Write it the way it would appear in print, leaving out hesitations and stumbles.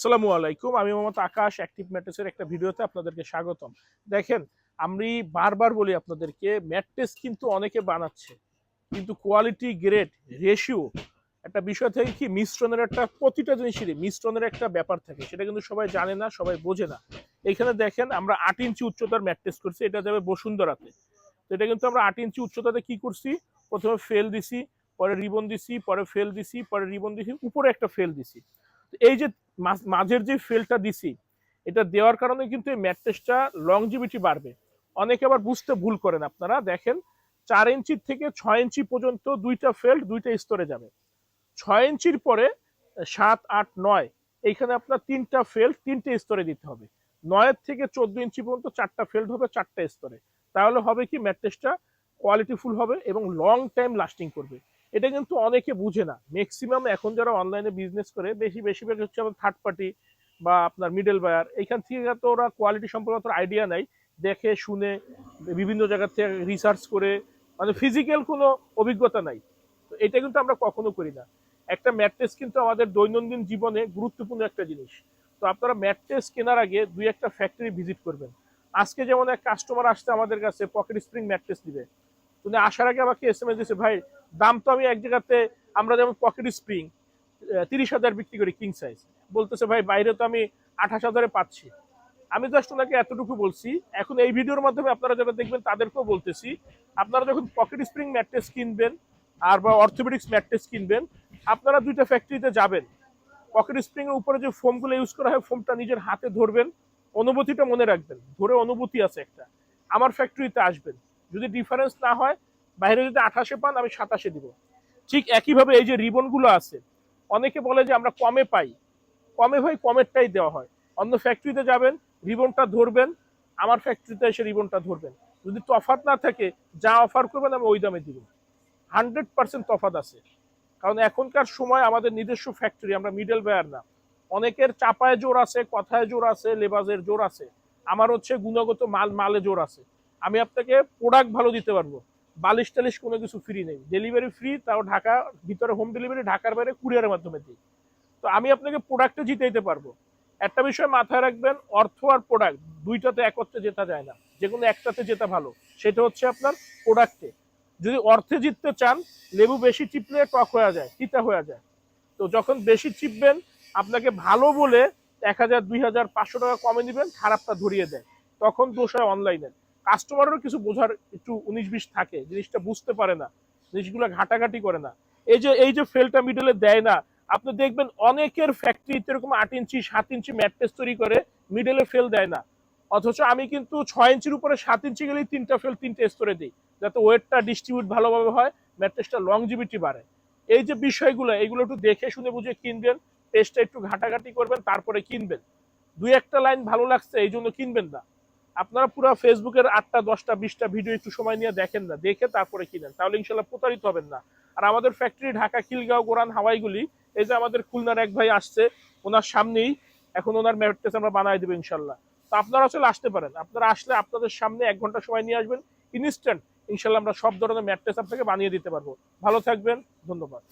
আসসালামু আলাইকুম, আমি মোহাম্মদ আকাশ অ্যাক্টিভ ম্যাট্রেসের একটা ভিডিওতে আপনাদেরকে স্বাগতম। দেখেন, আমি বারবার বলি আপনাদেরকে, ম্যাট্রেস কিন্তু অনেকে বানাচ্ছে, কিন্তু কোয়ালিটি, গ্রেড, রেশিও একটা বিষয় থেকে কি মিশ্রণের একটা, প্রতিটা জিনিসেরই মিশ্রণের একটা ব্যাপার থাকে, সেটা কিন্তু সবাই জানে না, সবাই বোঝে না। এখানে দেখেন, আমরা 8 ইঞ্চি উচ্চতার ম্যাট্রেস করছি, এটা যাবে বসুন্ধরাতে। তো এটা কিন্তু আমরা 8 ইঞ্চি উচ্চতাতে কি করছি, প্রথমে ফেল দিছি, পরে রিবন দিছি, পরে ফেল দিছি, পরে রিবন দিছি, উপরে একটা ফেল দিছি। এই যে মাঝের যে ফেলটা দিছি, এটা দেওয়ার কারণে কিন্তু এই ম্যাট্রেসটা লংজিভিটি বাড়বে। অনেকে আবার বুঝতে ভুল করেন, আপনারা দেখেন 4 ইঞ্চি থেকে 6 ইঞ্চি পর্যন্ত দুইটা ফেল্ট দুইটা স্তরে যাবে। 6 ইঞ্চির পরে 7, 8, 9 এইখানে আপনার তিনটা ফেল্ট তিনটে স্তরে দিতে হবে। 9 থেকে 14 ইঞ্চি পর্যন্ত চারটা ফেল্ট হবে চারটা স্তরে। তাহলে হবে কি ম্যাট্রেসটা কোয়ালিটিফুল হবে এবং লং টাইম লাস্টিং করবে। এটা কিন্তু অনেকে বুঝে না। ম্যাক্সিমাম এখন যারা অনলাইনে বিজনেস করে বেশিরভাগ হচ্ছে আমাদের থার্ড পার্টি বা আপনার মিডল বায়ার, এখান থেকে তো ওরা কোয়ালিটি সম্পর্কে আইডিয়া নাই, দেখে শুনে বিভিন্ন জায়গা থেকে রিসার্চ করে, মানে ফিজিক্যাল কোনো অভিজ্ঞতা নাই। তো এটা কিন্তু আমরা কখনো করি না। একটা ম্যাট্রেস কিন্তু আমাদের দৈনন্দিন জীবনে গুরুত্বপূর্ণ একটা জিনিস। তো আপনারা ম্যাট্রেস কেনার আগে দুই একটা ফ্যাক্টরি ভিজিট করবেন। আজকে যেমন এক কাস্টমার আসছে আমাদের কাছে, পকেট স্প্রিং ম্যাট্রেস দিবে। উনি আসার আগে আমাকে এসএমএস দিয়েছে, ভাই দাম তো আমি এক জায়গাতে, আমরা যেমন পকেট স্প্রিং 30,000 বিক্রি করি কিং সাইজ, বলতেছে ভাই বাইরে তো আমি 28,000-এ পাচ্ছি। আমি জাস্ট ওনাকে এতটুকু বলছি, এখন এই ভিডিওর মাধ্যমে আপনারা যারা দেখবেন তাদেরকেও বলতেছি, আপনারা যখন পকেট স্প্রিং ম্যাট্রেস কিনবেন আর বা অর্থোপেডিক্স ম্যাট্রেস কিনবেন, আপনারা দুইটা ফ্যাক্টরিতে যাবেন। পকেট স্প্রিং এর উপরে যে ফোমগুলো ইউজ করা হয়, ফোমটা নিজের হাতে ধরবেন, অনুভূতিটা মনে রাখবেন, ধরে অনুভূতি আছে একটা, আমার ফ্যাক্টরিতে আসবেন। যদি ডিফারেন্স না হয়, বাইরে যদি 28-এ পান, আমি 27-এ দিব। ঠিক একইভাবে এই যে রিবনগুলো আছে, অনেকে বলে যে আমরা কমে পাই, কমে ভাই কমেরটাই দেওয়া হয়। অন্য ফ্যাক্টরিতে যাবেন, রিবনটা ধরবেন, আমার ফ্যাক্টরিতে এসে রিবনটা ধরবেন। যদি তফাৎ না থাকে, যা অফার করবেন আমি ওই দামে দিব। 100% তফাৎ আছে। কারণ এখনকার সময় আমাদের নিজস্ব ফ্যাক্টরি, আমরা মিডল বায়ার না। অনেকের চাপায় জোর আছে, কথায় জোর আছে, লেবাজের জোর আছে। আমার হচ্ছে গুণগত মালে জোর আছে। আমি আপনাকে প্রোডাক্ট ভালো দিতে পারবো, বালিশ টালিশ কোনো কিছু ফ্রি নেই, ডেলিভারি ফ্রি, তাও ঢাকা ভিতরে হোম ডেলিভারি, ঢাকার বাইরে কুরিয়ারের মাধ্যমে দিই। তো আমি আপনাকে প্রোডাক্টে জিতাইতে পারবো। একটা বিষয় মাথায় রাখবেন, অর্থ আর প্রোডাক্ট দুইটাতে একত্রে জেতা যায় না, যে কোনো একটাতে জেতা ভালো। সেটা হচ্ছে আপনার প্রোডাক্টে। যদি অর্থে জিততে চান, লেবু বেশি চিপলে টক হয়ে যায়, তিতা হয়ে যায়। তো যখন বেশি চিপবেন, আপনাকে ভালো বলে 1,000, 2,000, 500 টাকা কমে দিবেন, খারাপটা ধরিয়ে দেয়, তখন দোষ হয় অনলাইনের। কাস্টমারেরও কিছু বোঝার একটু 19-20 থাকে, জিনিসটা বুঝতে পারে না, জিনিসগুলো ঘাটাঘাটি করে না। এই যে ফেলটা মিডলে দেয় না, আপনি দেখবেন অনেকের ফ্যাক্টরিতে এরকম 8 ইঞ্চি 7 ইঞ্চি ম্যাট্রেস তৈরি করে, মিডলে ফেল দেয় না। অথচ আমি কিন্তু 6 ইঞ্চির উপরে 7 ইঞ্চি গেলেই তিনটা ফেল তিনটে স্তরে দিই, যাতে ওয়েটটা ডিস্ট্রিবিউট ভালোভাবে হয়, ম্যাট্রেসটা লংজিভিটি বাড়ে। এই যে বিষয়গুলো, এগুলো একটু দেখে শুনে বুঝে কিনবেন, পেজটা একটু ঘাটাঘাটি করবেন, তারপরে কিনবেন। দুই একটা লাইন ভালো লাগছে এই জন্য কিনবেন না। আপনারা পুরো ফেসবুকের 8টা 10টা 20টা ভিডিও একটু সময় নিয়ে দেখেন না, দেখে তারপরে কিনেন, তাহলে ইনশাল্লাহ প্রতারিত হবেন না। আর আমাদের ফ্যাক্টরি ঢাকা, খিলগাঁও, গোরান, হাওয়াইগুলি। এই যে আমাদের খুলনার এক ভাই আসছে, ওনার সামনেই এখন ওনার ম্যাট্রেস আমরা বানাই দেবো ইনশাল্লাহ। তো আপনারা আসলে আসতে পারেন, আপনারা আসলে আপনাদের সামনে 1 ঘন্টা সময় নিয়ে আসবেন, ইনস্ট্যান্ট ইনশাল্লাহ আমরা সব ধরনের ম্যাট্রেস আপনাকে বানিয়ে দিতে পারবো। ভালো থাকবেন, ধন্যবাদ।